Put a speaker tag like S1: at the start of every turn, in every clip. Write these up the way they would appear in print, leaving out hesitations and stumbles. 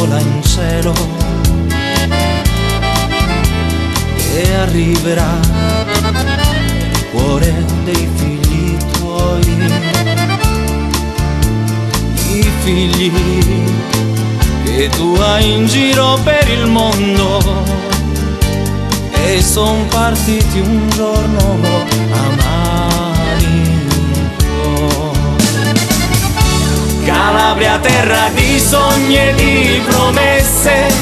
S1: vola in cielo e arriverà nel cuore dei figli tuoi, i figli che tu hai in giro per il mondo e son partiti un giorno a malincuore. Calabria, terra di sogni e di promesse,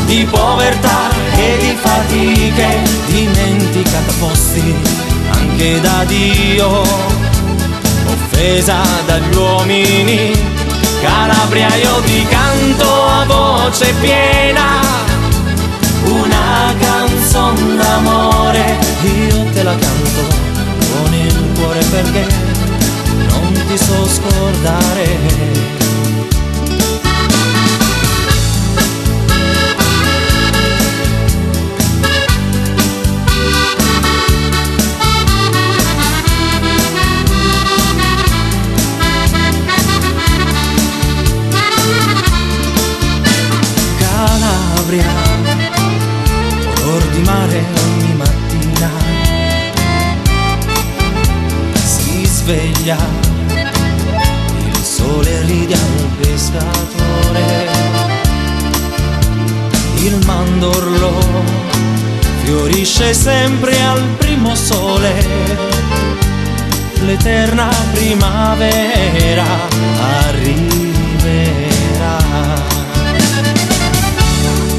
S1: di povertà e di fatiche, dimenticata fossi anche da Dio, offesa dagli uomini. Calabria, io ti canto a voce piena una canzone d'amore, io te la canto con il cuore perché non ti so scordare. Calabria, color di mare ogni mattina, si sveglia, il sole ride al pescatore, il mandorlo fiorisce sempre al primo sole, l'eterna primavera arriverà.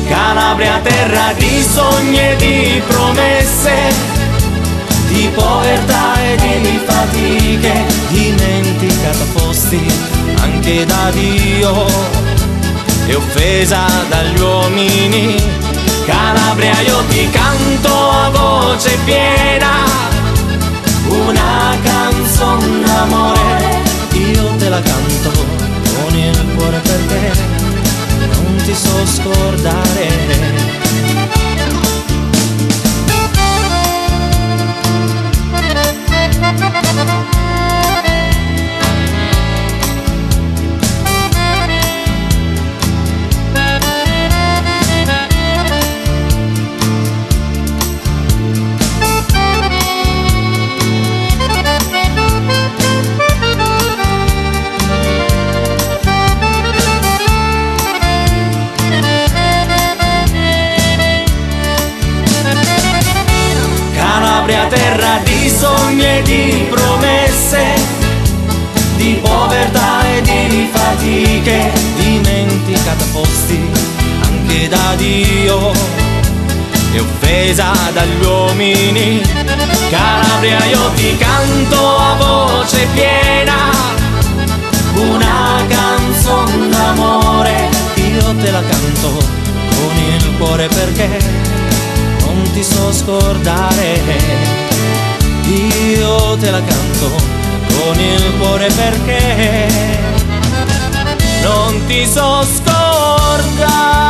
S1: Calabria, terra di sogni e di promesse, di povertà e di fatiche, dimenticata fossi anche da Dio e offesa dagli uomini. Calabria, io ti canto a voce piena una canzone d'amore, io te la canto con il cuore perché non ti so scordare. Calabria, terra di sogni e di promesse, di povertà e di fatiche, dimenticata fossi anche da Dio e offesa dagli uomini. Calabria, io ti canto a voce piena una canzone d'amore, io te la canto con il cuore perché non ti so scordare, io te la canto con il cuore perché non ti so scordare.